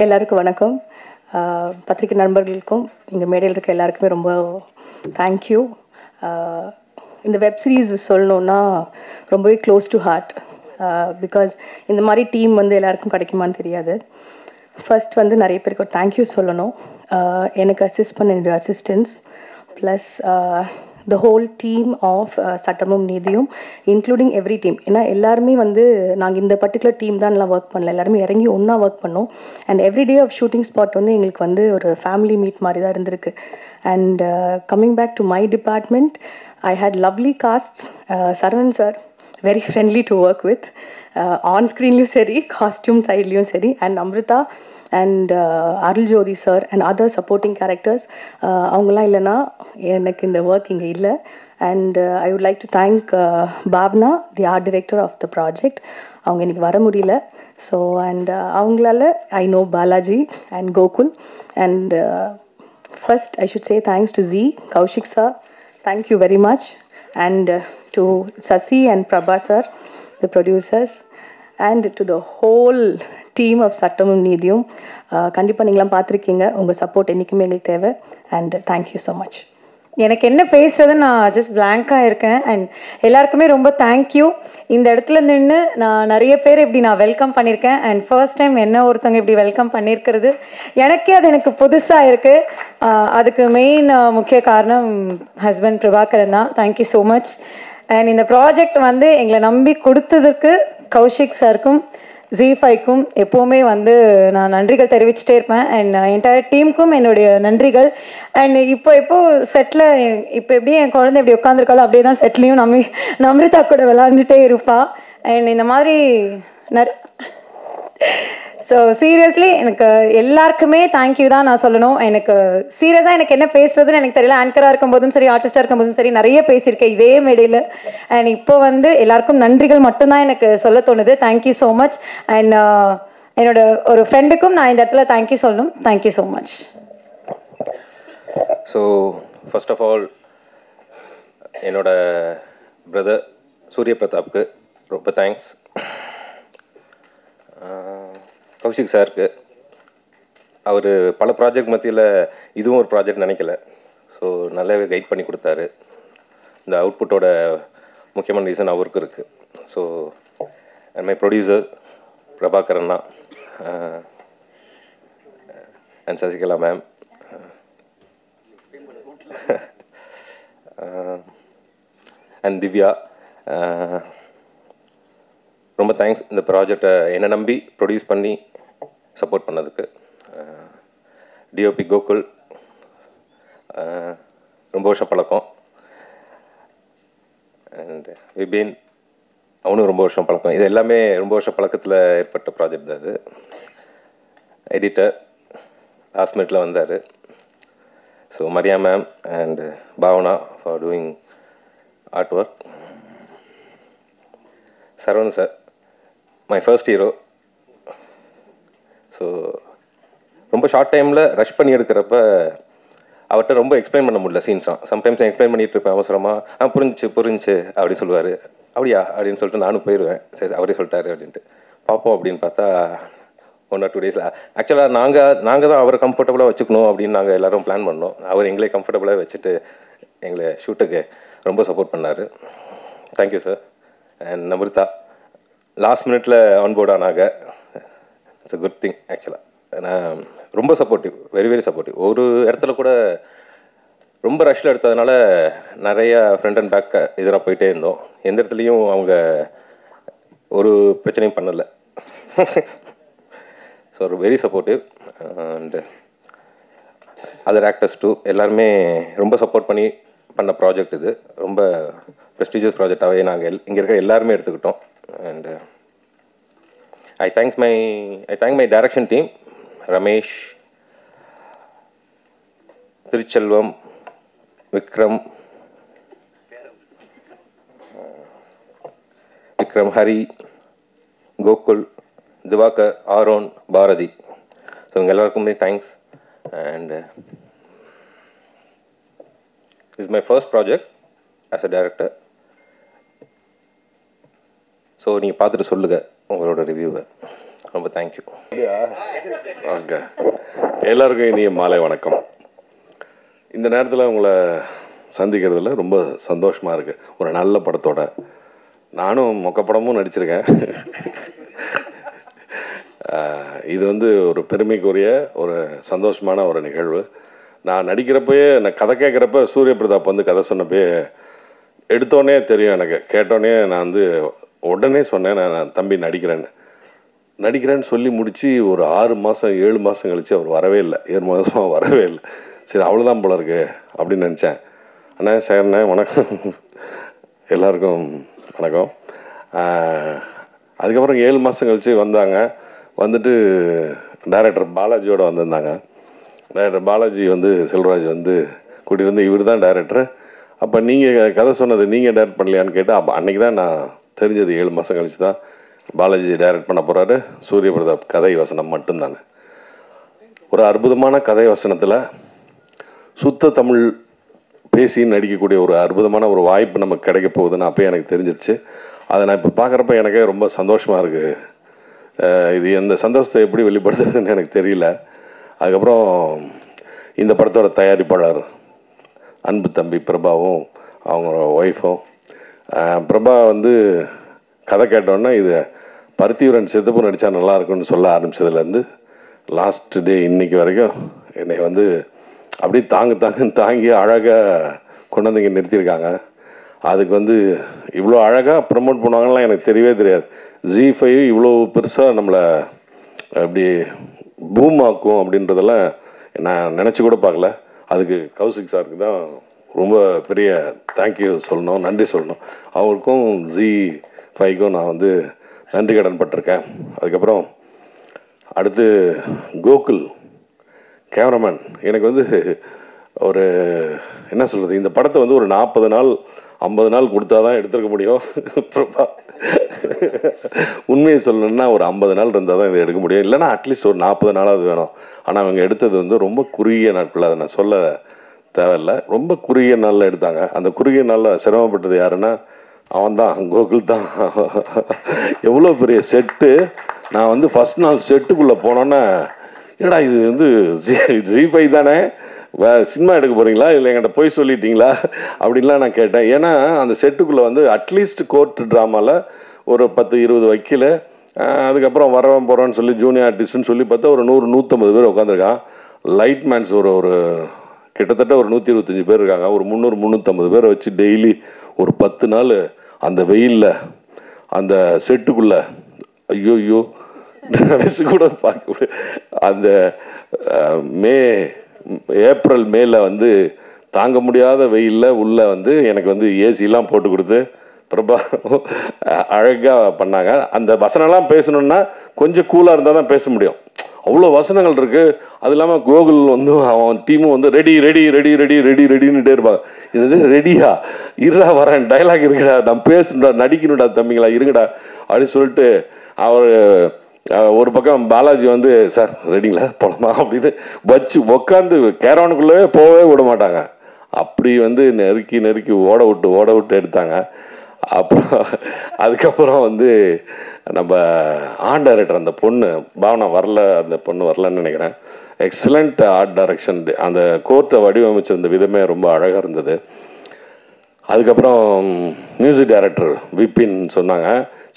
எல்லாருக்கும் வணக்கம். பத்திரிகை நண்பர்களுக்கும் இங்கே மேடையில் இருக்க எல்லாருக்குமே ரொம்ப தேங்க்யூ. இந்த வெப் சீரிஸ் சொல்லணுன்னா ரொம்பவே க்ளோஸ் டு ஹார்ட். பிகாஸ் இந்த மாதிரி டீம் வந்து எல்லாருக்கும் கிடைக்குமான்னு தெரியாது. ஃபர்ஸ்ட் வந்து நிறைய பேருக்கு ஒரு தேங்க்யூ சொல்லணும். எனக்கு அசிஸ்ட் பண்ண என்னுடைய assistance plus the whole team of சட்டமும் நீதியும் இன்க்ளூடிங் எவ்ரி டீம். ஏன்னா எல்லாருமே வந்து நாங்கள் இந்த பர்டிகுலர் டீம் தான் எல்லாம் ஒர்க் பண்ணல, எல்லாருமே இறங்கி ஒன்றா ஒர்க் பண்ணோம். And every day of shooting spot வந்து எங்களுக்கு வந்து ஒரு ஃபேமிலி மீட் மாதிரி தான் இருந்திருக்கு. And coming back to my department, I had lovely casts. Saravanan sir very friendly to work with, on ஸ்க்ரீன்லேயும் சரி காஸ்டியூம் சைட்லேயும் சரி. And Amrita and Aruljothi sir and other supporting characters. அவங்களாம் இல்லைன்னா எனக்கு இந்த ஒர்க் இங்கே இல்லை. And I would like to thank Bhavna, the art director of the project. அவங்க இன்னைக்கு வர முடியல. ஸோ அண்ட் அவங்களால I know Balaji and Gokul. And first I should say thanks to G Kaushik sir, thank you very much. And to Sasi and Prabha sir, the producers, and to the whole team of சட்டமும் நீதியும். கண்டிப்பாக நீங்களாம் பார்த்துருக்கீங்க. உங்கள் சப்போர்ட் என்றைக்குமே எங்களுக்கு தேவை. And thank you so much. எனக்கு என்ன பேசுறது, நான் ஜஸ்ட் பிளாங்காக இருக்கேன். அண்ட் எல்லாருக்குமே ரொம்ப தேங்க்யூ. இந்த இடத்துல நின்று நான் நிறைய பேர் இப்படி நான் வெல்கம் பண்ணியிருக்கேன். அண்ட் ஃபர்ஸ்ட் டைம் என்ன ஒருத்தங்க இப்படி வெல்கம் பண்ணியிருக்கிறது எனக்கே அது எனக்கு புதுசாக இருக்குது. அதுக்கு மெயின் முக்கிய காரணம் ஹஸ்பண்ட் பிரபாகரன் தான். Thank you so much. அண்ட் இந்த ப்ராஜெக்ட் வந்து எங்களை நம்பி கொடுத்ததுக்கு கௌஷிக் சாருக்கும் ஜீஃபைக்கும் எப்போவுமே வந்து நான் நன்றிகள் தெரிவிச்சுட்டே இருப்பேன். அண்ட் என்டையர் டீமுக்கும் என்னுடைய நன்றிகள். அண்ட் இப்போ செட்டில் இப்போ எப்படி என் குழந்தை எப்படி உட்காந்துருக்காளோ அப்படியே தான் செட்லேயும் நம்ரிதா கூட விளாண்டுட்டே இருப்பா. அண்ட் இந்த மாதிரி ஸோ சீரியஸ்லி எனக்கு எல்லாருக்குமே தேங்க்யூ தான் நான் சொல்லணும். எனக்கு சீரியஸாக எனக்கு என்ன பேசுறதுன்னு எனக்கு தெரியல. ஆங்கராக இருக்கும்போதும் சரி, ஆர்டிஸ்டாக இருக்கும்போதும் சரி, நிறைய பேசியிருக்கேன் இதே மேடையில். அண்ட் இப்போ வந்து எல்லாருக்கும் நன்றிகள் மட்டும்தான் எனக்கு சொல்ல தோணுது. Thank you so much. அண்ட் என்னோட ஒரு ஃப்ரெண்டுக்கும் நான் இந்த இடத்துல தேங்க்யூ சொல்லணும். Thank you so much. So first of all என்னோட பிரதர் சூரிய பிரதாப்க்கு ரொம்ப தேங்க்ஸ். கௌஷிக் சாருக்கு, அவர் பல ப்ராஜெக்ட் மத்தியில் இதுவும் ஒரு ப்ராஜெக்ட் நினைக்கல. ஸோ நல்லாவே கைட் பண்ணி கொடுத்தாரு. இந்த அவுட்புட்டோட முக்கியமான ரீசன் அவருக்கு இருக்குது. ஸோ மை ப்ரொடியூசர் பிரபாகரண்ணா and Sasikala ma'am and Divya, ரொம்ப தேங்க்ஸ் இந்த ப்ராஜெக்டை என்னை நம்பி ப்ரொடியூஸ் பண்ணி சப்போர்ட் பண்ணதுக்கு. டிஓபி கோகுல், ரொம்ப வருஷம் பழக்கம். அண்ட் விபின், அவனும் ரொம்ப வருஷம் பழக்கம். இது எல்லாமே ரொம்ப வருஷம் பழக்கத்தில் ஏற்பட்ட ப்ராஜெக்ட் தான் அது. எடிட்டர் லாஸ்ட் மினிட்ல வந்தார். So Maria ma'am and Bhavana for doing art work. Saravanan sir, my first hero. So ரொம்ப ஷார்ட் டைமில் ரஷ் பண்ணி எடுக்கிறப்ப அவர்கிட்ட ரொம்ப எக்ஸ்பிளைன் பண்ண முடியல சீன்ஸ்லாம். சம்டைம்ஸ் எக்ஸ்பிளைன் பண்ணிட்டு இருப்பேன் அவசரமாக. புரிஞ்சு அப்படி சொல்லுவார். அப்படியா அப்படின்னு சொல்லிட்டு நானும் போயிடுவேன். சரி அவரே சொல்லிட்டாரு அப்படின்ட்டு பார்ப்போம். அப்படின்னு பார்த்தா 1 or 2 days ஆக்சுவலாக நாங்கள் தான் அவரை கம்ஃபர்டபுளாக வச்சுக்கணும் அப்படின்னு நாங்கள் எல்லோரும் பிளான் பண்ணோம். அவர் எங்களே கம்ஃபர்டபுளாக வச்சுட்டு எங்களை ஷூட்டுக்கு ரொம்ப சப்போர்ட் பண்ணார். Thank you sir. And Namrita last மினிட்ல ஆன்போர்ட் ஆனாங்க. இட்ஸ் அ குட் திங் ஆக்சுவலாக. நான் ரொம்ப சப்போர்ட்டிவ், வெரி வெரி சப்போர்ட்டிவ். ஒரு இடத்துல கூட ரொம்ப ரஷ்ல எடுத்ததுனால நிறைய ஃப்ரண்ட் அண்ட் பேக் எதிராக போயிட்டே இருந்தோம். எந்த இடத்துலையும் அவங்க ஒரு பிரச்சனையும் பண்ணலை. So very supportive. And other actors too எல்லாருமே ரொம்ப சப்போர்ட் பண்ணி பண்ண ப்ராஜெக்ட் இது. ரொம்ப ப்ரெஸ்டீஜியஸ் ப்ராஜெக்டாகவே நாங்கள் இங்கே இருக்க எல்லாருமே எடுத்துக்கிட்டோம். And I thank my direction team, Ramesh, Trichelvam, Vikram, Hari, Gokul, Divakar, Aaron, Bharati. So எல்லாருக்கும் thanks. And this is my first project as a director. So நீங்கள் பார்த்துட்டு சொல்லுங்கள் உங்களோட ரிவ்யூவை. ரொம்ப தேங்க்யூ. ஓகே, எல்லாருக்கும் இனிய மாலை வணக்கம். இந்த நேரத்தில் உங்களை சந்திக்கிறதுல ரொம்ப சந்தோஷமாக இருக்குது. ஒரு நல்ல படத்தோட நானும் மொக்க படமும் நடிச்சிருக்கேன். இது வந்து ஒரு பெருமைக்குரிய ஒரு சந்தோஷமான ஒரு நிகழ்வு. நான் நடிக்கிறப்பயே, நான் கதை கேட்குறப்ப சூரிய பிரதாப் வந்து கதை சொன்னப்பே எடுத்தோடனே தெரியும் எனக்கு. கேட்டோடனே நான் வந்து உடனே சொன்னேன், நான் தம்பி நடிக்கிறேன்னு சொல்லி முடித்து ஒரு 6 மாதம் 7 மாதம் கழித்து அவர் வரவே இல்லை. 7 மாதமாக வரவே இல்லை. சரி, அவ்வளோதான் போல இருக்கு அப்படின்னு நினச்சேன். அண்ணா சார்ண்ணே வணக்கம், எல்லாருக்கும் வணக்கம். அதுக்கப்புறம் 7 மாதம் கழித்து வந்தாங்க. வந்துட்டு டைரக்டர் பாலாஜியோடு வந்திருந்தாங்க. டைரக்டர் பாலாஜி வந்து செல்வராஜ் வந்து கூட்டி வந்து இவர் தான் டைரக்டர், அப்போ நீங்கள் கதை சொன்னது நீங்கள் டைரக்ட் பண்ணலையான்னு கேட்டால், அப்போ அன்றைக்கி தான் நான் தெரிஞ்சது. 7 மாதம் கழித்து தான் பாலாஜி டைரக்ட் பண்ண போகிறாரு. சூரிய பிரதாப் கதை வசனம் மட்டும்தானே. ஒரு அற்புதமான கதை வசனத்தில் சுத்த தமிழ் பேசி நடிக்கக்கூடிய ஒரு அற்புதமான ஒரு வாய்ப்பு நமக்கு கிடைக்க போகுதுன்னு அப்போ எனக்கு தெரிஞ்சிருச்சு. அதை நான் இப்போ பார்க்குறப்ப எனக்கே ரொம்ப சந்தோஷமாக இருக்குது. இது எந்த சந்தோஷத்தை எப்படி வெளிப்படுத்துறதுன்னு எனக்கு தெரியல. அதுக்கப்புறம் இந்த படத்தோட தயாரிப்பாளர் அன்பு தம்பி பிரபாவும் அவங்க ஒய்ஃபும். பிரபா வந்து கதை கேட்டோன்னா இது பருத்திவரன் சித்தப்பு நடித்தா நல்லாயிருக்குன்னு சொல்ல ஆரம்பித்ததுலேருந்து லாஸ்ட் டே இன்னைக்கு வரைக்கும் என்னை வந்து அப்படியே தாங்குன்னு தாங்கி அழகாக கொண்டு வந்து இங்கே நிறுத்தியிருக்காங்க. அதுக்கு வந்து இவ்வளோ அழகாக ப்ரமோட் பண்ணுவாங்கலாம் எனக்கு தெரியவே தெரியாது. Zee5 இவ்வளோ பெருசாக நம்மளை அப்படி பூம் ஆக்கும் அப்படின்றதெல்லாம் நான் நினச்சி கூட பார்க்கல. அதுக்கு கௌசிக் சாருக்கு தான் ரொம்ப பெரிய தேங்க்யூ சொல்லணும், நன்றி சொல்லணும். அவருக்கும் Zee5க்கும் நான் வந்து நன்றி கடன் பட்டிருக்கேன். அதுக்கப்புறம் அடுத்து கோகுல் கேமராமேன். எனக்கு வந்து ஒரு என்ன சொல்கிறது, இந்த படத்தை வந்து ஒரு 40 நாள் 50 நாள் கொடுத்தா தான் எடுத்துருக்க முடியும். உண்மையை சொல்லணும்னா ஒரு 50 நாள் இருந்தால் தான் இதை எடுக்க முடியும், இல்லைனா அட்லீஸ்ட் ஒரு 40 நாளாவது வேணும். ஆனால் அவங்க எடுத்தது வந்து ரொம்ப குறுகிய நாட்கள், அதை நான் சொல்ல தேவையில்லை. ரொம்ப குறுகிய நாளில் எடுத்தாங்க. அந்த குறுகிய நாளில் சிரமப்பட்டது யாருன்னா அவன் தான், கோகுல் தான். எவ்வளோ பெரிய செட்டு. நான் வந்து ஃபஸ்ட் நாள் செட்டுக்குள்ளே போனோன்னே, ஏடா இது வந்து Zee5 தானே, சினிமா எடுக்க போகிறீங்களா இல்லை என்கிட்ட போய் சொல்லிட்டீங்களா அப்படின்லாம் நான் கேட்டேன். ஏன்னா அந்த செட்டுக்குள்ளே வந்து அட்லீஸ்ட் கோர்ட் ட்ராமாவில் ஒரு 10-20 வக்கீல், அதுக்கப்புறம் வரவன் போகிறோன்னு சொல்லி ஜூனியர் ஆர்டிஸ்ட்னு சொல்லி பார்த்தா ஒரு 100-150 பேர் உட்காந்துருக்கான். லைட் மேன்ஸ் ஒரு கிட்டத்தட்ட ஒரு 125 பேர் இருக்காங்க. ஒரு 300-350 பேரை வச்சு டெய்லி ஒரு 10 நாள் அந்த வெயிலில் அந்த செட்டுக்குள்ளே, ஐயோ நினச்சி கூட பார்க்க, அந்த ஏப்ரல் மேல வந்து தாங்க முடியாத வெயிலில் உள்ளே வந்து எனக்கு வந்து ஏசிலாம் போட்டு கொடுத்து பிரபா அழகாக பண்ணாங்க. அந்த வசனம்லாம் பேசணுன்னா கொஞ்சம் கூலாக இருந்தால் தான் பேச முடியும். அவ்வளோ வசனங்கள் இருக்குது. அது இல்லாமல் கோகுல் வந்து அவன் டீமும் வந்து ரெடின்னுட்டே இருப்பாங்க. இது ரெடியா இருடா வரேன், டைலாக் இருக்குடா, நான் பேசணுடா, நடிக்கணுடா தம்பிங்களா இருங்கடா அப்படின்னு சொல்லிட்டு அவர் ஒரு பக்கம் பாலாஜி வந்து சார் ரெடிங்களா போகலாமா அப்படின்னு வச்சு உட்காந்து கேரவனுக்குள்ளே போகவே விட மாட்டாங்க. அப்படி வந்து நெருக்கி ஓட விட்டு எடுத்தாங்க. அப்புறம் அதுக்கப்புறம் வந்து நம்ம ஆர்ட் டைரக்டர் அந்த பொண்ணு பாவனா அந்த பொண்ணு வரலன்னு நினைக்கிறேன். Excellent art direction. அந்த கோர்ட்டை வடிவமைச்சிருந்த விதமே ரொம்ப அழகாக இருந்தது. அதுக்கப்புறம் மியூசிக் டைரக்டர் விபின் சொன்னாங்க,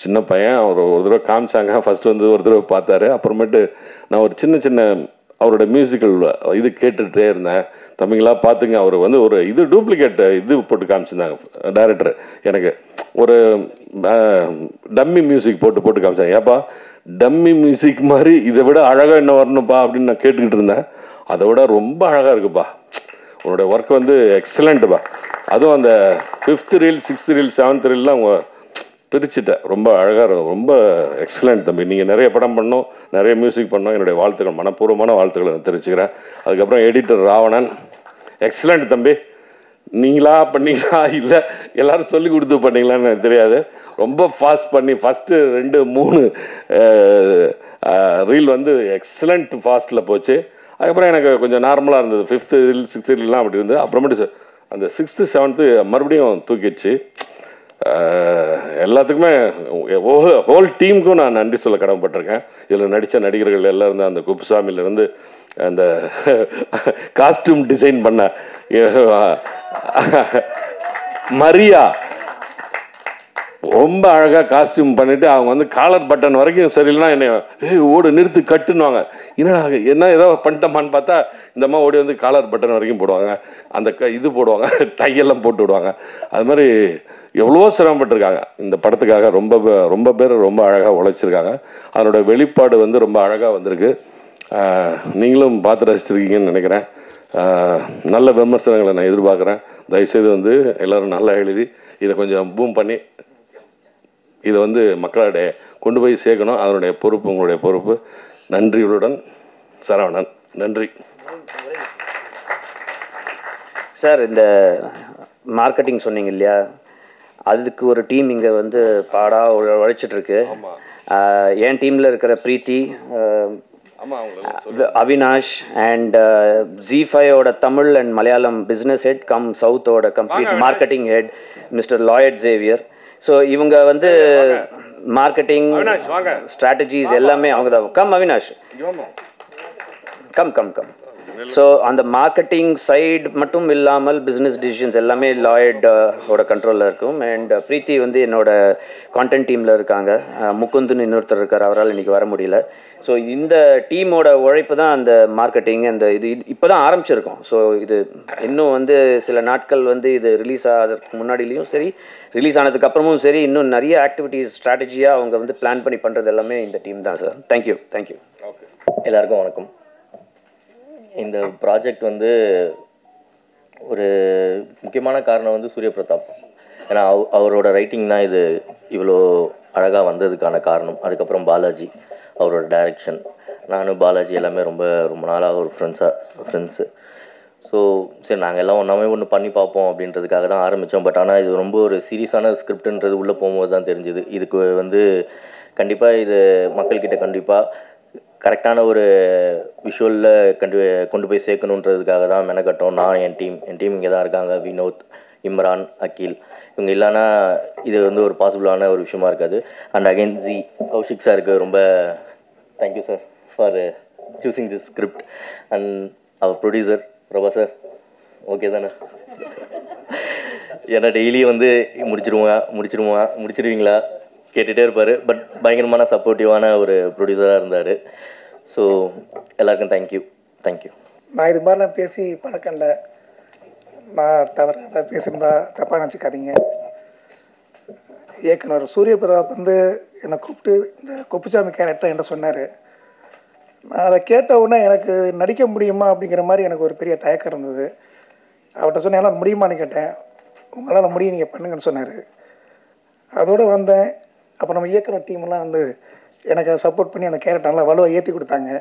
சின்ன பையன், அவர் ஒரு தடவை காமிச்சாங்க. ஃபஸ்ட்டு வந்து ஒரு தடவை பார்த்தாரு. அப்புறமேட்டு நான் ஒரு சின்ன அவரோட மியூசிக்கல் இது கேட்டுகிட்டே இருந்தேன். தம்பிங்களா பார்த்துங்க, அவர் வந்து ஒரு இது டூப்ளிகேட் இது போட்டு காமிச்சிருந்தாங்க டைரக்டர். எனக்கு ஒரு டம்மி மியூசிக் போட்டு காமிச்சாங்க. ஏப்பா டம்மி மியூசிக் மாதிரி இதை விட அழகாக என்ன வரணும்ப்பா அப்படின்னு நான் கேட்டுக்கிட்டு இருந்தேன். அதை விட ரொம்ப அழகாக இருக்குப்பா, உன்னோட ஒர்க் வந்து எக்ஸலண்ட்டுப்பா. அதுவும் அந்த 5th reel 6th reel 7th ரீல்லாம் அவங்க பிரிச்சுட்டேன். ரொம்ப அழகாக, ரொம்ப எக்ஸலண்ட் தம்பி. நீங்கள் நிறைய படம் பண்ணோம், நிறைய மியூசிக் பண்ணோம். என்னுடைய வாழ்த்துக்கள், மனப்பூர்வமான வாழ்த்துக்களை நான் தெரிவிச்சுக்கிறேன். அதுக்கப்புறம் எடிட்டர் ராவணன், எக்ஸலண்ட் தம்பி. நீங்களா பண்ணீங்களா இல்லை எல்லாரும் சொல்லி கொடுத்து பண்ணீங்களான்னு எனக்கு தெரியாது. ரொம்ப ஃபாஸ்ட் பண்ணி ஃபஸ்ட்டு 2-3 ரீல் வந்து எக்ஸலண்ட் ஃபாஸ்ட்டில் போச்சு. அதுக்கப்புறம் எனக்கு கொஞ்சம் நார்மலாக இருந்தது. 5th ரீல் 6th ரீல்லாம் அப்படி இருந்தது. அப்புறமேட்டு அந்த 6th 7th மறுபடியும் தூக்கிடுச்சு. எல்லாத்துக்குமே ஹோல் டீமுக்கும் நான் நன்றி சொல்ல கடமைப்பட்டிருக்கேன். இதில் நடித்த நடிகர்கள் எல்லோரும் தான், அந்த குப்புசாமியிலேருந்து அந்த காஸ்டியூம் டிசைன் பண்ண மரியா ரொம்ப அழகாக காஸ்டியூம் பண்ணிவிட்டு அவங்க வந்து காலர் பட்டன் வரைக்கும் சரியில்லைனா என்னை ஓடு நிறுத்து கட்டுன்னுவாங்க. என்ன ஏதோ பண்ணிட்டோமான்னு பார்த்தா இந்த அம்மா ஓடி வந்து காலர் பட்டன் வரைக்கும் போடுவாங்க, அந்த இது போடுவாங்க, டையெல்லாம் போட்டு விடுவாங்க. அது மாதிரி எவ்வளோ சிரமப்பட்டிருக்காங்க இந்த படத்துக்காக. ரொம்ப பேர் ரொம்ப அழகாக உழைச்சிருக்காங்க. அதனோட வெளிப்பாடு வந்து ரொம்ப அழகாக வந்திருக்கு. நீங்களும் பார்த்து ரசிச்சிருக்கீங்கன்னு நினைக்கிறேன். நல்ல விமர்சனங்களை நான் எதிர்பார்க்குறேன். தயவுசெய்து வந்து எல்லோரும் நல்லா எழுதி இதை கொஞ்சம் பூம் பண்ணி இதை வந்து மக்களிடையே கொண்டு போய் சேர்க்கணும். அதனுடைய பொறுப்பு உங்களுடைய பொறுப்பு. நன்றியுடன் சரவணன். நன்றி சார். இந்த மார்க்கெட்டிங் சொன்னீங்க இல்லையா, அதுக்கு ஒரு டீம் இங்கே வந்து பாடாக உழைச்சிட்ருக்கு. என் டீமில் இருக்கிற பிரீத்தி, அவினாஷ் அண்ட் ஜி5ஓட Tamil and Malayalam business head cum சவுத்தோட complete marketing head mister Lloyd Xavier. So இவங்க வந்து மார்க்கெட்டிங் ஸ்ட்ராட்டஜிஸ் எல்லாமே அவங்க தான். Come Avinash, come come come. So அந்த மார்க்கெட்டிங் சைடு மட்டும் இல்லாமல் பிஸ்னஸ் டிசிஷன்ஸ் எல்லாமே லாயடோட கண்ட்ரோலில் இருக்கும். அண்ட் பிரீத்தி வந்து என்னோட கான்டென்ட் டீமில் இருக்காங்க. முகுந்துன்னு இன்னொருத்தர் இருக்கார், அவரால் இன்றைக்கி வர முடியல. ஸோ இந்த டீமோட உழைப்பு தான் அந்த மார்க்கெட்டிங் அந்த இது இப்போ தான் ஆரம்பிச்சிருக்கோம். ஸோ இது இன்னும் வந்து சில நாட்கள் வந்து இது ரிலீஸ் ஆகிறதுக்கு முன்னாடிலையும் சரி, ரிலீஸ் ஆனதுக்கு அப்புறமும் சரி, இன்னும் நிறைய ஆக்டிவிட்டீஸ் ஸ்ட்ராட்டஜியாக அவங்க வந்து பிளான் பண்ணி பண்ணுறது எல்லாமே இந்த டீம் தான் சார். Thank you thank you. ஓகே, எல்லாருக்கும் வணக்கம். இந்த ப்ராஜெக்ட் வந்து ஒரு முக்கியமான காரணம் வந்து சூரிய பிரதாப். ஏன்னா அவரோட ரைட்டிங் தான் இது இவ்வளோ அழகாக வந்ததுக்கான காரணம். அதுக்கப்புறம் பாலாஜி அவரோட டைரக்ஷன். நானும் பாலாஜி எல்லாமே ரொம்ப நாளாக ஒரு ஃப்ரெண்ட்ஸு. ஸோ சரி நாங்கள் எல்லாம் ஒன்று பண்ணி பார்ப்போம் அப்படின்றதுக்காக தான் ஆரம்பித்தோம். பட் ஆனால் இது ரொம்ப ஒரு சீரியஸான ஸ்கிரிப்டுன்றது உள்ளே போகும்போது தான் தெரிஞ்சுது. இதுக்கு வந்து கண்டிப்பாக இது மக்கள்கிட்ட கண்டிப்பாக கரெக்டான ஒரு விஷுவலில் கொண்டு போய் சேர்க்கணுன்றதுக்காக தான் மெனக்கட்டோம். நான் என் டீம் இங்கே தான் இருக்காங்க. வினோத், இம்ரான், அகில், இவங்க இல்லைன்னா இது வந்து ஒரு பாசிபிளான ஒரு விஷயமா இருக்காது. அண்ட் அகைன் கௌஷிக் சாருக்கு ரொம்ப thank you sir for choosing this script. And அவர் ப்ரொடியூசர் பிரபா சார், ஓகே தானே? ஏன்னா டெய்லி வந்து முடிச்சிருவீங்களா கேட்டுகிட்டே இருப்பார். பட் பயங்கரமான சப்போர்ட்டிவான ஒரு ப்ரொடியூசராக இருந்தார். ஸோ எல்லாருக்கும் தேங்க்யூ. நான் இது மாதிரிலாம் பேசி பழக்கம் இல்லை. நான் தவறாக பேசியிருந்தா தப்பாக நினச்சிக்காதீங்க. இயக்குனர் சூரிய பிரதாப் வந்து என்னை கூப்பிட்டு இந்த குப்புசாமி கேரக்டர் என்கிட்ட சொன்னார். நான் அதை கேட்ட உடனே எனக்கு நடிக்க முடியுமா அப்படிங்கிற மாதிரி எனக்கு ஒரு பெரிய தயக்கம் இருந்தது. அவர்கிட்ட சொன்னேன், என்னால் முடியுமான்னு கேட்டேன். உங்களால் முடியும், நீங்கள் பண்ணுங்கன்னு சொன்னார். அதோடு வந்தேன். அப்புறம் நம்ம இயக்குனர் டீமெல்லாம் வந்து எனக்கு சப்போர்ட் பண்ணி அந்த கேரக்டர் நல்லா வலுவாக ஏற்றி கொடுத்தாங்க.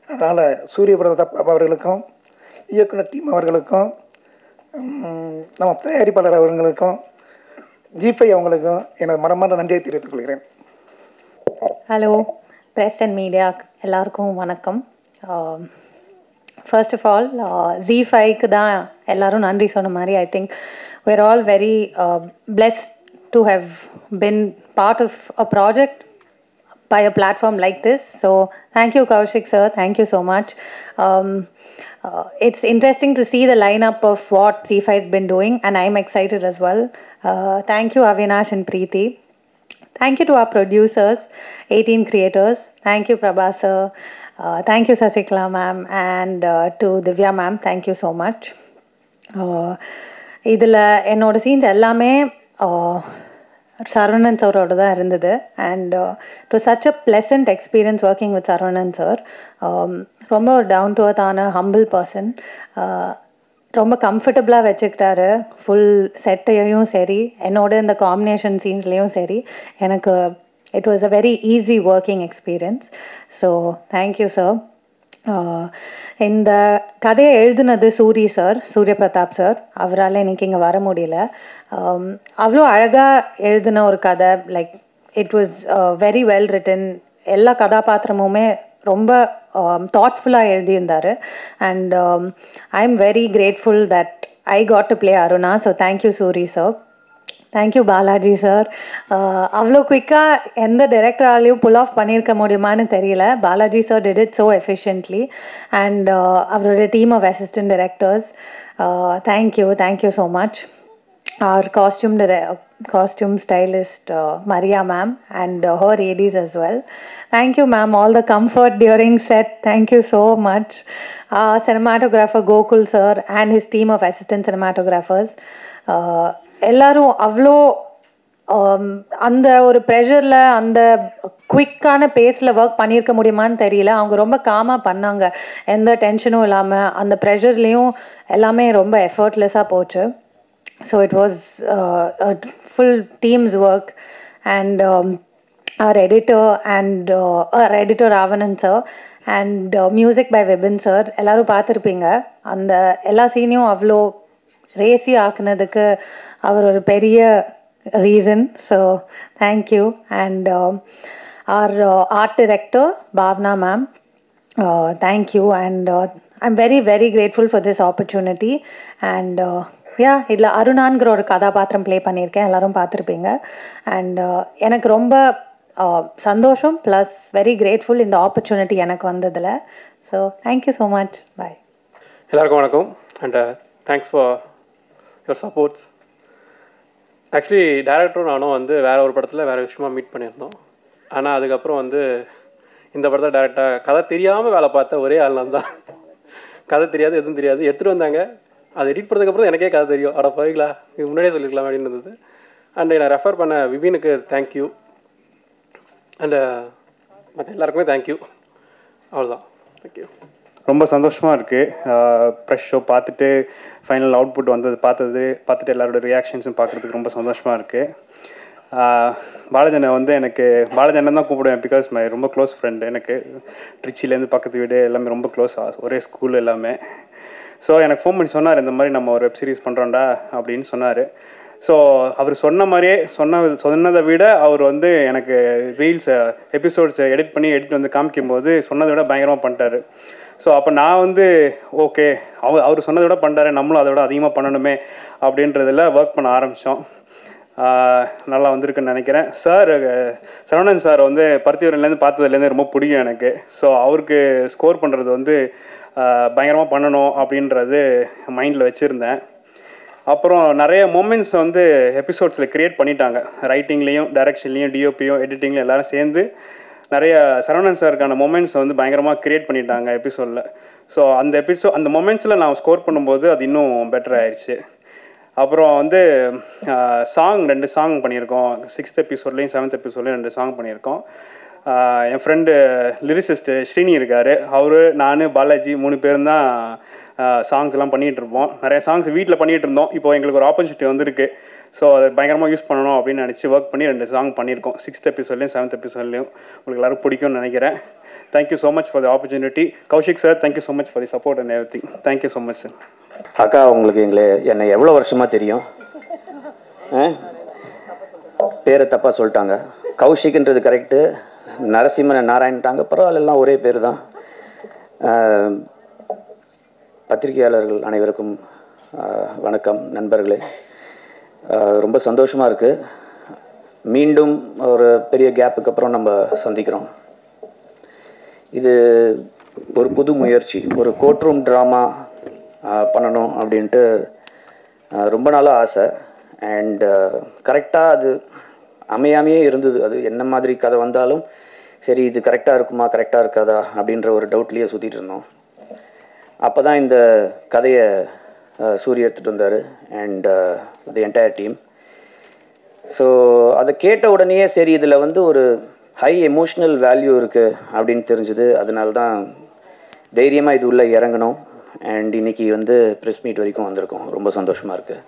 அதனால் சூரிய பிரதாப் அவர்களுக்கும் இயக்குனர் டீம் அவர்களுக்கும் நம்ம தயாரிப்பாளர் அவர்களுக்கும் ஜி5 அவங்களுக்கும் எனது மனமார்ந்த நன்றியை தெரிவித்துக் கொள்கிறேன். ஹலோ ப்ரெஸ் அண்ட் மீடியா எல்லாருக்கும் வணக்கம். ஃபர்ஸ்ட் ஆஃப் ஆல் ஜி5க்கு தான் எல்லோரும் நன்றி சொன்ன மாதிரி I think we're all very blessed to have been part of a project by a platform like this. So thank you Kaushik sir, thank you so much. It's interesting to see the lineup of what Z5 has been doing and I'm excited as well. Thank you Avinash and Preeti. Thank you to our producers, 18 creators. Thank you Prabha sir. Thank you Sasikla ma'am and to Divya ma'am. Thank you so much. இதில் என்னோடய scenes எல்லாமே சரவணன் சாரோட தான் இருந்தது. And to such a pleasant experience working with Saravanan sir. ரொம்ப ஒரு down to அர்த்தான humble person. ரொம்ப கம்ஃபர்டபுளாக வச்சுக்கிட்டாரு ஃபுல் செட்டையும் சரி, என்னோட இந்த காம்பினேஷன் சீன்ஸ்லேயும் சரி. எனக்கு it was a very easy working experience. So thank you sir. இந்த கதையை எழுதுனது சூரிய பிரதாப் சார். அவரால் இன்னைக்கு இங்கே வர முடியல. அவ்வளோ அழகாக எழுதின ஒரு கதை. Like it was very well written. எல்லா கதாபாத்திரமுமே ரொம்ப தாட்ஃபுல்லாக எழுதியிருந்தார். And I am very grateful that I got to play Aruna. So thank you Soori sir. Thank you Balaji sir. அவ்வளோ குயிக்காக எந்த டைரக்டராலையும் புல் ஆஃப் பண்ணியிருக்க முடியுமான்னு தெரியல. Balaji sir did it so efficiently and அவரோட team of assistant directors, thank you so much. Our costume stylist Maria ma'am and her ADs as well. Thank you ma'am, all the comfort during set, thank you so much. Cinematographer Gokul sir and his team of assistant cinematographers, எல்லாரும் அவ்வளோ அந்த ஒரு ப்ரெஷரில் அந்த குவிக்கான பேஸில் work பண்ணியிருக்க முடியுமான்னு தெரியல. அவங்க ரொம்ப காமாக பண்ணாங்க, எந்த டென்ஷனும் இல்லாமல். அந்த ப்ரெஷர்லேயும் எல்லாமே ரொம்ப எஃபர்ட்லெஸ்ஸாக போச்சு. So it was a full team's work and our editor Ravanan sir and music by Vibin sir. எல்லாரும் பார்த்துருப்பீங்க. அந்த எல்லா சீனையும் அவ்வளோ ரேசி ஆக்குனதுக்கு அவர் ஒரு பெரிய reason. So thank you. And our art director Bhavna ma'am, thank you and I'm very very grateful for this opportunity and இதில் அருணான்கிற ஒரு கதாபாத்திரம் ப்ளே பண்ணியிருக்கேன், எல்லோரும் பார்த்துருப்பீங்க. அண்ட் எனக்கு ரொம்ப சந்தோஷம் ப்ளஸ் வெரி கிரேட்ஃபுல் இந்த ஆப்பர்ச்சுனிட்டி எனக்கு வந்ததில். So thank you so much. Bye. எல்லாருக்கும் வணக்கம் and thanks for your supports. Actually டைரக்டரும் நானும் வேறு ஒரு படத்தில் வேறு விஷயமாக மீட் பண்ணியிருந்தோம். ஆனால் அதுக்கப்புறம் இந்த படத்தை டைரெக்டாக கதை தெரியாமல் வேலை பார்த்த ஒரே ஆள் நான் தான். கதை தெரியாது, எதுவும் தெரியாது, எடுத்துகிட்டு வந்தாங்க. அது எடிட் பண்ணதுக்கப்புறம் எனக்கே கதை தெரியும். அட போய்களா, இது முன்னாடியே சொல்லியிருக்கலாம் அப்படின்னு இருந்தது. அண்ட் என்னை ரெஃபர் பண்ண விபினுக்கு தேங்க்யூ அண்டு மற்ற எல்லாருக்குமே தேங்க்யூ. அவ்வளோதான், தேங்க்யூ. ரொம்ப சந்தோஷமாக இருக்குது. ப்ரெஷ் ஷோ பார்த்துட்டு ஃபைனல் அவுட்புட் பார்த்துட்டு எல்லாரோட ரியாக்ஷன்ஸும் பார்க்குறதுக்கு ரொம்ப சந்தோஷமாக இருக்குது. பாலஜனை எனக்கு பாலஜனை தான் கூப்பிடுவேன், பிகாஸ் மை ரொம்ப க்ளோஸ் ஃப்ரெண்டு. எனக்கு ட்ரிச்சிலேருந்து பக்கத்து வீடு எல்லாமே ரொம்ப க்ளோஸ், ஒரே ஸ்கூல் எல்லாமே. ஸோ எனக்கு ஃபோன் பண்ணி சொன்னார், இந்த மாதிரி நம்ம ஒரு வெப் சீரிஸ் பண்ணுறோண்டா அப்படின்னு சொன்னார். ஸோ அவர் சொன்ன மாதிரியே சொன்னதை விட அவர் எனக்கு ரீல்ஸ் எபிசோட்ஸ் எடிட் காமிக்கும்போது சொன்னதை விட பயங்கரமாக பண்ணிட்டார். ஸோ அப்போ நான் ஓகே, அவர் சொன்னதை விட பண்ணுறாரு, நம்மளும் அதை விட அதிகமாக பண்ணணுமே அப்படின்றதில் ஒர்க் பண்ண ஆரம்பித்தோம். நல்லா வந்திருக்குன்னு நினைக்கிறேன். சார் சரவணன் சார் பருத்திவரன்லேருந்து பார்த்ததுலேருந்து ரொம்ப பிடிக்கும் எனக்கு. ஸோ அவருக்கு ஸ்கோர் பண்ணுறது பயங்கரமாக பண்ணணும் அப்படின்றது மைண்டில் வச்சுருந்தேன். அப்புறம் நிறைய மூமெண்ட்ஸ் எபிசோட்ஸில் க்ரியேட் பண்ணிட்டாங்க. ரைட்டிங்லேயும் டைரக்ஷன்லேயும் டிஓபியும் எடிட்டிங்லையும் எல்லோரும் சேர்ந்து நிறைய சரவணன் சாருக்கான மூமெண்ட்ஸ் பயங்கரமாக க்ரியேட் பண்ணிட்டாங்க எபிசோடில். ஸோ அந்த மொமெண்ட்ஸில் நான் ஸ்கோர் பண்ணும்போது அது இன்னும் பெட்டர் ஆயிடுச்சு. அப்புறம் 2 சாங் பண்ணியிருக்கோம். 6th எபிசோட்லேயும் 7th எபிசோட்லேயும் 2 சாங் பண்ணியிருக்கோம். என் ஃப்ரெண்டு லிரிசிஸ்ட்டு ஸ்ரீனி இருக்கார், அவர் நான் பாலாஜி 3 பேரும் தான் சாங்ஸ்லாம் பண்ணிகிட்ருப்போம். நிறைய சாங்ஸ் வீட்டில் பண்ணிகிட்டு இருந்தோம். இப்போ எங்களுக்கு ஒரு ஆப்பர்ச்சுனிட்டி வந்திருக்கு. ஸோ அதை பயங்கரமாக யூஸ் பண்ணணும் அப்படின்னு நினச்சி ஒர்க் பண்ணி 2 சாங் பண்ணியிருக்கோம். 6th எபிசோட்லேயும் 7th எபிசோட்லேயும் உங்களுக்கு எல்லோரும் பிடிக்கும்னு நினைக்கிறேன். Thank you so much for the opportunity. Kaushik sir, thank you so much for the support and every thing. Thank you so much sir. அக்கா, உங்களுக்கு என்னை எவ்வளோ வருஷமாக தெரியும்? பேரை தப்பாக சொல்லிட்டாங்க. கௌஷிக்ன்றது கரெக்டு, நரசிம்மனை நாராயணிட்டாங்க, பரவாயில்லாம் ஒரே பேர் தான். பத்திரிகையாளர்கள் அனைவருக்கும் வணக்கம். நண்பர்களே, ரொம்ப சந்தோஷமாக இருக்குது. மீண்டும் ஒரு பெரிய கேப்புக்கு அப்புறம் நம்ம சந்திக்கிறோம். இது ஒரு புது முயற்சி, ஒரு கோர்ட் ரூம் ட்ராமா பண்ணணும் அப்படின்ட்டு ரொம்ப நாளாக ஆசை. அண்ட் கரெக்டாக அது அமையாமையே இருந்தது. அது என்ன மாதிரி கதை வந்தாலும் சரி, இது கரெக்டாக இருக்குமா கரெக்டாக இருக்காதா அப்படின்ற ஒரு டவுட்லேயே சுற்றிட்டு இருந்தோம். அப்போ தான் இந்த கதையை சூரிய எடுத்துகிட்டு வந்தார் and the entire team. So அதை கேட்ட உடனேயே சரி, இதில் ஒரு ஹை எமோஷ்னல் வேல்யூ இருக்குது அப்படின்னு தெரிஞ்சுது. அதனால தான் தைரியமாக இது உள்ளே இறங்கணும். அண்ட் இன்றைக்கி ப்ரெஸ் மீட் வரைக்கும் வந்திருக்கோம். ரொம்ப சந்தோஷமாக இருக்குது.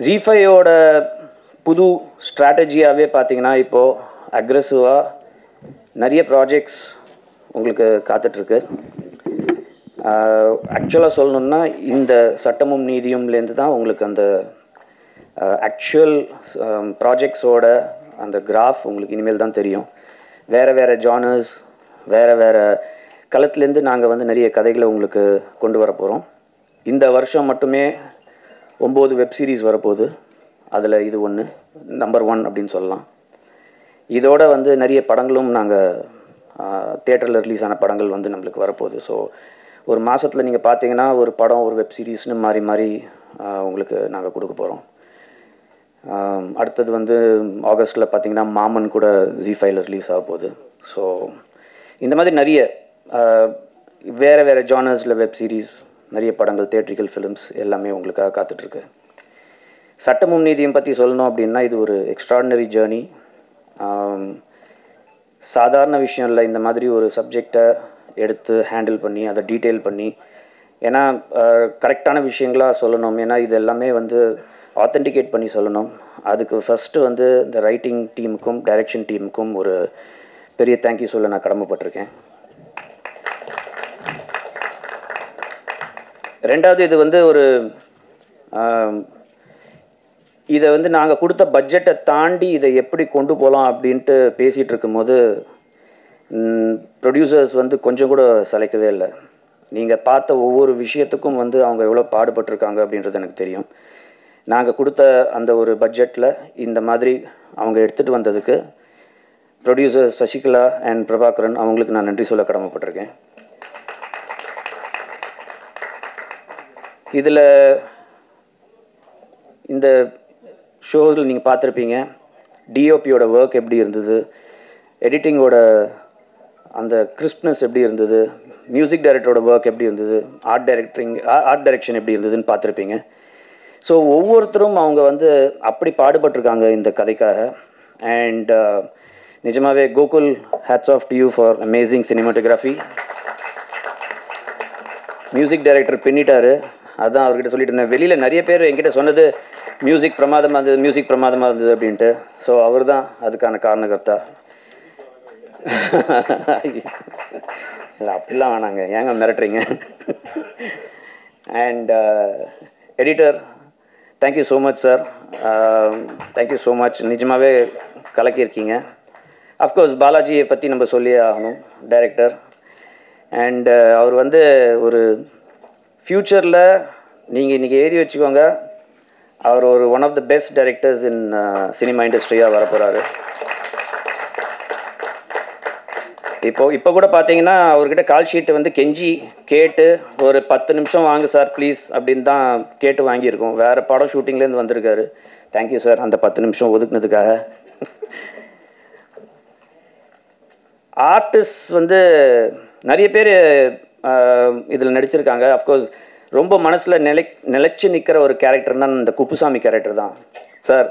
ZEE5ஓட புது ஸ்ட்ராட்டஜியாகவே பார்த்தீங்கன்னா இப்போது அக்ரெசிவாக நிறைய ப்ராஜெக்ட்ஸ் உங்களுக்கு காத்துட்ருக்கு. ஆக்சுவலாக சொல்லணுன்னா இந்த சட்டமும் நீதியும்லேருந்து தான் உங்களுக்கு அந்த ஆக்சுவல் ப்ராஜெக்ட்ஸோட அந்த கிராஃப் உங்களுக்கு இனிமேல் தான் தெரியும். வேறு வேறு ஜானர்ஸ், வேறு களத்துலேருந்து நாங்கள் நிறைய கதைகளை உங்களுக்கு கொண்டு வர போகிறோம். இந்த வருஷம் மட்டுமே 9 வெப் சீரிஸ் வரப்போகுது. அதில் இது ஒன்று நம்பர் 1 அப்படின்னு சொல்லலாம். இதோட வந்து நிறைய படங்களும் நாங்கள் தியேட்டரில் ரிலீஸ் ஆன படங்கள் வந்து நம்மளுக்கு வரப்போகுது. ஸோ ஒரு மாதத்தில் நீங்கள் பார்த்தீங்கன்னா ஒரு படம் ஒரு வெப் சீரிஸ்னு மாறி மாறி உங்களுக்கு நாங்கள் கொடுக்க போகிறோம். அடுத்தது வந்து ஆகஸ்ட்டில் பார்த்தீங்கன்னா மாமன் கூட ZEE5ல ரிலீஸ் ஆக போகுது. ஸோ இந்த மாதிரி நிறைய வேறு வேறு ஜானர்ஸில் வெப் சீரிஸ், நிறைய படங்கள், தியேட்ரிக்கல் ஃபிலிம்ஸ் எல்லாமே உங்களுக்காக காத்துட்ருக்கு. சட்டமும் நீதியும் பற்றி சொல்லணும் அப்படின்னா இது ஒரு எக்ஸ்ட்ராடினரி ஜேர்னி. சாதாரண விஷயம் இல்லை. இந்த மாதிரி ஒரு சப்ஜெக்டை எடுத்து ஹேண்டில் பண்ணி அதை டீட்டெயில் பண்ணி, ஏன்னா கரெக்டான விஷயங்களாக சொல்லணும். ஏன்னா இது எல்லாமே வந்து ஆத்தென்டிகேட் பண்ணி சொல்லணும். அதுக்கு ஃபஸ்ட்டு வந்து இந்த ரைட்டிங் டீமுக்கும் டைரக்ஷன் டீமுக்கும் ஒரு பெரிய தேங்க்யூ சொல்ல நான் கடமைப்பட்டிருக்கேன். ரெண்டாவது, இது வந்து ஒரு இதை வந்து நாங்கள் கொடுத்த பட்ஜெட்டை தாண்டி இதை எப்படி கொண்டு போகலாம் அப்படின்ட்டு பேசிகிட்டு இருக்கும்போது ப்ரொடியூசர்ஸ் வந்து கொஞ்சம் கூட சளைக்கவே இல்லை. நீங்கள் பார்த்த ஒவ்வொரு விஷயத்துக்கும் வந்து அவங்க எவ்வளோ பாடுபட்டிருக்காங்க அப்படின்றது எனக்கு தெரியும். நாங்கள் கொடுத்த அந்த ஒரு பட்ஜெட்டில் இந்த மாதிரி அவங்க எடுத்துகிட்டு வந்ததுக்கு ப்ரொடியூசர் சசிகலா அண்ட் பிரபாகரன் அவங்களுக்கு நான் நன்றி சொல்ல கடமைப்பட்டிருக்கேன். இதில் இந்த ஷோஸில் நீங்கள் பார்த்துருப்பீங்க டிஓபியோட ஒர்க் எப்படி இருந்தது, எடிட்டிங்கோட அந்த கிறிஸ்ப்னஸ் எப்படி இருந்தது, மியூசிக் டைரக்டரோட ஒர்க் எப்படி இருந்தது, ஆர்ட் டைரக்ஷன் எப்படி இருந்ததுன்னு பார்த்துருப்பீங்க. ஸோ ஒவ்வொருத்தரும் அவங்க வந்து அப்படி பாடுபட்டிருக்காங்க இந்த கதைக்காக. அண்ட் நிஜமாவே Gokul, hats off to you for amazing cinematography. Music director பின்னிட்டாரு. அதுதான் அவர்கிட்ட சொல்லிட்டு இருந்தேன். வெளியில் நிறைய பேர் என்கிட்ட சொன்னது மியூசிக் பிரமாதமாக இருந்தது அப்படின்ட்டு. ஸோ அவர் தான் அதுக்கான காரணகர்த்தா. இல்லை அப்படிலாம் வேணாங்க, ஏங்க மிரட்டுறீங்க. And editor, thank you so much sir, thank you so much. நிஜமாகவே கலக்கியிருக்கீங்க. அஃப்கோர்ஸ் பாலாஜியை பற்றி நம்ம சொல்லியே ஆகணும், டைரக்டர். அண்ட் அவர் வந்து ஒரு ஃப்யூச்சரில் நீங்கள் இன்றைக்கி எழுதி வச்சுக்கோங்க, அவர் ஒரு one of the best directors in cinema இண்டஸ்ட்ரியாக வரப்போகிறாரு. இப்போ கூட பார்த்தீங்கன்னா அவர்கிட்ட கால் ஷீட்டு வந்து கெஞ்சி கேட்டு ஒரு 10 நிமிஷம் வாங்க சார் ப்ளீஸ் அப்படின்னு தான் கேட்டு வாங்கியிருக்கோம். வேறு படம் ஷூட்டிங்லேருந்து வந்திருக்காரு. தேங்க்யூ சார் அந்த 10 நிமிஷம் ஒதுக்குனதுக்காக. ஆர்டிஸ்ட் வந்து நிறைய பேர் இதில் நடிச்சிருக்காங்க. அஃப்கோர்ஸ் ரொம்ப மனசில் நிலைச்சு நிற்கிற ஒரு கேரக்டர்னா இந்த குப்புசாமி கேரக்டர் தான் சார்.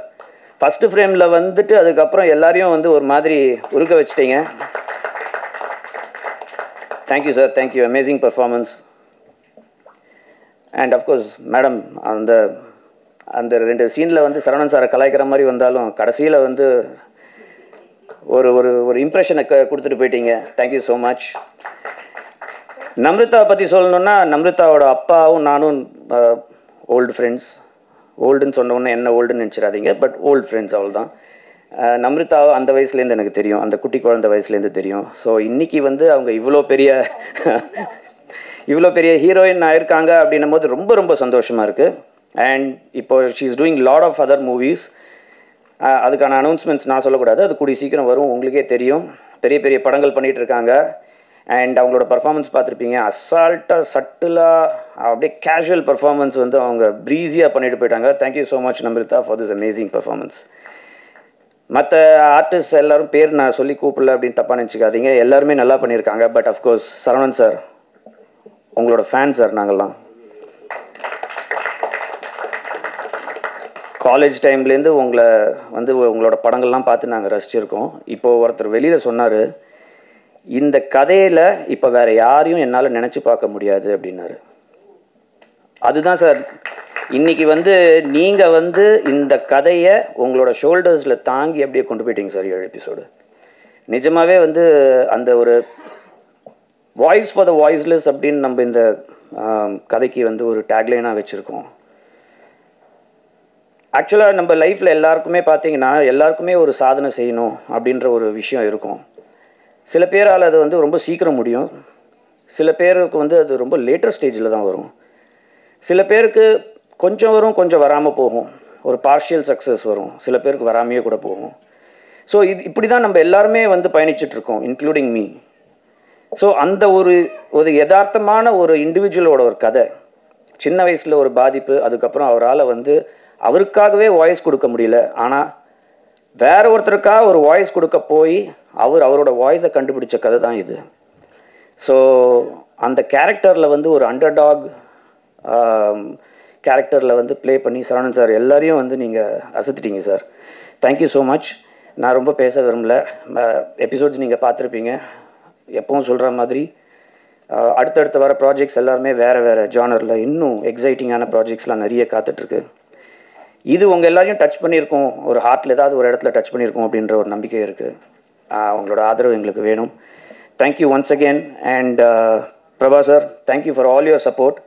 ஃபஸ்ட்டு ஃப்ரேமில் வந்துட்டு அதுக்கப்புறம் எல்லாரையும் வந்து ஒரு மாதிரி உருக்க வச்சிட்டீங்க. Thank you sir, thank you, amazing performance. And of course madam, அந்த 2 சீனில் வந்து சரவணன் சாரை கலாய்க்கிற மாதிரி வந்தாலும் கடைசியில் வந்து ஒரு ஒரு ஒரு இம்ப்ரெஷனை கொடுத்துட்டு போயிட்டீங்க. Thank you so much. நம்ரிதா பற்றி சொல்லணுன்னா, நம்ரிதாவோட அப்பாவும் நானும் ஓல்டு ஃப்ரெண்ட்ஸ். ஓல்டுன்னு சொன்னோன்னே என்ன ஓல்டுன்னு நினச்சிடாதீங்க, பட் ஓல்டு ஃப்ரெண்ட்ஸ் அவள் தான். நம்ரிதா அந்த வயசுலேருந்து எனக்கு தெரியும், அந்த குட்டி குழந்தை வயசுலேருந்து தெரியும். ஸோ இன்றைக்கி வந்து அவங்க இவ்வளோ பெரிய ஹீரோயின் ஆயிருக்காங்க அப்படின்னும் போது ரொம்ப ரொம்ப சந்தோஷமாக இருக்குது. அண்ட் இப்போ she is doing lot of other movies. அதுக்கான அனௌன்ஸ்மெண்ட்ஸ் நான் சொல்லக்கூடாது, அது கூடிய சீக்கிரம் வரும், உங்களுக்கே தெரியும். பெரிய பெரிய படங்கள் பண்ணிகிட்டு இருக்காங்க. அண்ட் அவங்களோட பர்ஃபார்மன்ஸ் பார்த்துருப்பீங்க, அசால்ட்டாக சட்டிலாக அப்படியே கேஷுவல் பர்ஃபார்மன்ஸ் வந்து அவங்க ப்ரீஸியாக பண்ணிட்டு போயிட்டாங்க. Thank you so much Namrita for this amazing performance. மற்ற ஆர்டிஸ்ட் எல்லோரும் பேர் நான் சொல்லி கூப்பிடல அப்படின்னு தப்பாக நினச்சிக்காதீங்க, எல்லாருமே நல்லா பண்ணியிருக்காங்க. பட் அஃப்கோர்ஸ் சரவணன் சார் உங்களோட ஃபேன் சார். நாங்கள்லாம் காலேஜ் டைம்லேருந்து உங்களை வந்து உங்களோட படங்கள்லாம் பார்த்து நாங்கள் ரசிச்சிருக்கோம். இப்போது ஒருத்தர் வெளியில் சொன்னார், இந்த கதையில் இப்போ வேறு யாரையும் என்னால் நினச்சி பார்க்க முடியாது அப்படின்னாரு. அதுதான் சார், இன்றைக்கி வந்து நீங்கள் வந்து இந்த கதையை உங்களோட ஷோல்டர்ஸில் தாங்கி அப்படியே கொண்டு போயிட்டீங்க சார் 7 எபிசோடு. நிஜமாகவே வந்து அந்த ஒரு வாய்ஸ் ஃபார் த வாய்ஸ்லெஸ் அப்படின்னு நம்ம இந்த கதைக்கு வந்து ஒரு டேக்லைனாக வச்சுருக்கோம். ஆக்சுவலாக நம்ம லைஃப்பில் எல்லாருக்குமே பார்த்தீங்கன்னா எல்லாருக்குமே ஒரு சாதனை செய்யணும் அப்படின்ற ஒரு விஷயம் இருக்கும். சில பேரால் அது வந்து ரொம்ப சீக்கிரம் முடியும், சில பேருக்கு வந்து அது ரொம்ப லேட்டர் ஸ்டேஜில் தான் வரும். சில பேருக்கு கொஞ்சம் வரும், கொஞ்சம் வராமல் போகும். ஒரு பார்ஷியல் சக்ஸஸ் வரும், சில பேருக்கு வராமையே கூட போகும். ஸோ இப்படி தான் நம்ம எல்லாருமே வந்து பயணிச்சிட்ருக்கோம், இன்க்ளூடிங் மீ. ஸோ அந்த ஒரு யதார்த்தமான ஒரு இண்டிவிஜுவலோட ஒரு கதை, சின்ன வயசில் ஒரு பாதிப்பு, அதுக்கப்புறம் அவரால் வந்து அவருக்காகவே வாய்ஸ் கொடுக்க முடியல, ஆனால் வேற ஒருத்தருக்காக ஒரு வாய்ஸ் கொடுக்க போய் அவரோட வாய்ஸை கண்டுபிடிச்ச கதை தான் இது. ஸோ அந்த கேரக்டரில் வந்து ஒரு அண்டர்டாக் கேரக்டரில் வந்து ப்ளே பண்ணி சரவணன் சார் எல்லாரையும் வந்து நீங்கள் அசத்திட்டீங்க சார். Thank you so much. நான் ரொம்ப பேச விரும்பல. எபிசோட்ஸ் நீங்கள் பார்த்துருப்பீங்க. எப்பவும் சொல்கிற மாதிரி அடுத்தடுத்து வர ப்ராஜெக்ட்ஸ் எல்லாருமே வேறு ஜானரில் இன்னும் எக்ஸைட்டிங்கான ப்ராஜெக்ட்ஸ்லாம் நிறைய காத்துட்ருக்கு. இது உங்கள் எல்லாரையும் டச் பண்ணியிருக்கோம், ஒரு ஹார்ட்டில் ஏதாவது ஒரு இடத்துல டச் பண்ணியிருக்கோம் அப்படின்ற ஒரு நம்பிக்கை இருக்குது. உங்களோட ஆதரவு எங்களுக்கு வேணும். Thank you once again. And Prabha sir, thank you for all your support.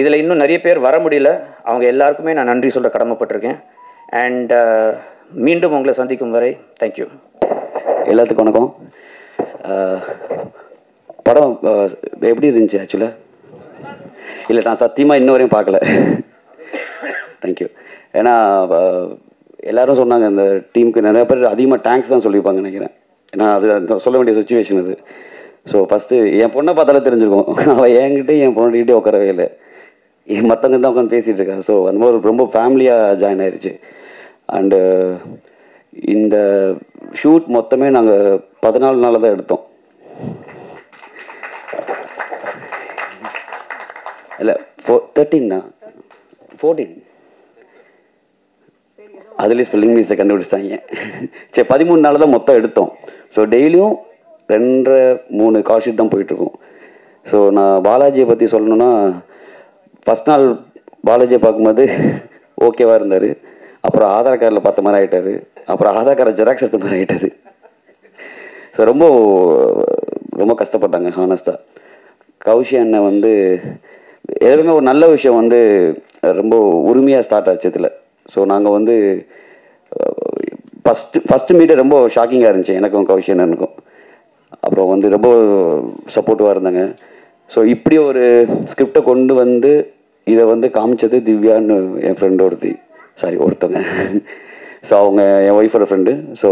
இதில் இன்னும் நிறைய பேர் வர முடியல, அவங்க எல்லாருக்குமே நான் நன்றி சொல்ல கடமைப்பட்டிருக்கேன். அண்ட் மீண்டும் உங்களை சந்திக்கும் வரை தேங்க்யூ. எல்லாத்துக்கும் வணக்கம். படம் எப்படி இருந்துச்சு ஆக்சுவலாக? இல்லை, நான் சத்தியமாக இன்ன வரையும் பார்க்கல. தேங்க்யூ. ஏன்னா எல்லோரும் சொன்னாங்க, இந்த டீமுக்கு நிறைய பேர் அதிகமாக தேங்க்ஸ் தான் சொல்லியிருப்பாங்க நினைக்கிறேன். ஏன்னா அது சொல்ல வேண்டிய சுச்சுவேஷன் அது. ஸோ ஃபஸ்ட்டு என் பொண்ணை பார்த்தாலே தெரிஞ்சிருக்கும், அவள் என்கிட்டே என் பொண்ணுகிட்டே உட்காரவே இல்லை, மற்றவங்க தான் உட்காந்து பேசிகிட்டு இருக்காங்க. ஸோ அந்த மாதிரி ரொம்ப ஃபேமிலியாக ஜாயின் ஆயிடுச்சு. அண்டு இந்த ஷூட் மொத்தமே நாங்கள் 14 நாளில் தான் எடுத்தோம். இல்லை 13 தான், 14. அதுலேயே ஸ்பெல்லிங் மிஸ்ஸை கண்டுபிடிச்சிட்டாங்க. சரி, 13 நாள் தான் மொத்தம் எடுத்தோம். ஸோ டெய்லியும் 2-3 கால் ஷீட் தான் போயிட்டுருக்கும். ஸோ நான் பாலாஜியை பற்றி சொல்லணுன்னா, ஃபஸ்ட் நாள் பாலாஜியை பார்க்கும்போது ஓகேவாக இருந்தார். அப்புறம் ஆதார் கார்டில் பார்த்த மாதிரி ஆகிட்டார். அப்புறம் ஆதார் கார்டை ஜெராக்ஸ் எடுத்த மாதிரி ஆகிட்டார். ஸோ ரொம்ப ரொம்ப கஷ்டப்பட்டாங்க ஹானஸ்டாக. கௌஷி அண்ணன் வந்து எதுவுமே ஒரு நல்ல விஷயம் வந்து ரொம்ப உரிமையாக ஸ்டார்ட் ஆச்சு இதில். ஸோ நாங்கள் வந்து ஃபஸ்ட்டு மீட்டே ரொம்ப ஷாக்கிங்காக இருந்துச்சு எனக்கும் கௌஷி அண்ணனுக்கும். அப்புறம் வந்து ரொம்ப சப்போர்ட்டிவாக இருந்தாங்க. ஸோ இப்படி ஒரு ஸ்கிரிப்டை கொண்டு வந்து இதை வந்து காமிச்சது திவ்யான்னு என் ஃப்ரெண்டு ஒருத்தவங்க. ஸோ அவங்க என் ஒய்ஃபோட ஃப்ரெண்டு. ஸோ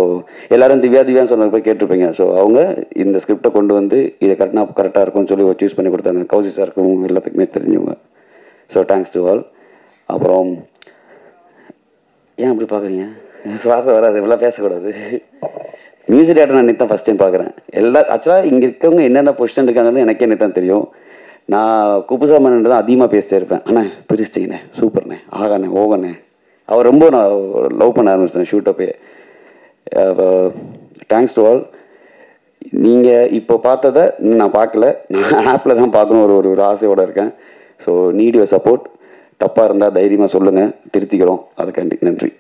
எல்லோரும் திவ்யான்னு சொன்னது போய் கேட்டிருப்பீங்க. ஸோ அவங்க இந்த ஸ்கிரிப்டை கொண்டு வந்து இதை கரெக்டாக இருக்கும்னு சொல்லி சூஸ் பண்ணி கொடுத்தாங்க. கௌசி சாருக்கும் எல்லாத்துக்குமே தெரிஞ்சவங்க. So thanks to all. அப்புறம் ஏன் அப்படி பார்க்குறீங்க? சுவாசம் வராது, இப்படிலாம் பேசக்கூடாது. மியூசிக் டேரக்டர் நான் இன்னைக்கு தான் ஃபஸ்ட் டைம் பார்க்குறேன். ஆக்சுவலாக இங்கே இருக்கவங்க என்னென்ன பொசிஷன் இருக்காங்கன்னு எனக்கே இன்னைக்கு தான் தெரியும். நான் குப்புசாமன் தான் அதிகமாக பேசிட்டே இருப்பேன். அண்ணே பிரிச்சிட்டிங்கண்ணே, சூப்பர்ண்ணே, ஆகாண்ணே, ஓகண்ணே. அவர் ரொம்ப நான் லவ் பண்ண ஆரம்பிச்சிட்டேன் ஷூட்டப்பே. Thanks to all. நீங்கள் இப்போ பார்த்ததை நான் பார்க்கல, நான் ஆப்பில் தான் பார்க்கணும் ஒரு ஆசையோடு இருக்கேன். So need your support. தப்பாக இருந்தால் தைரியமாக சொல்லுங்கள், திருத்திக்கிறோம். அதுக்காண்டி நன்றி.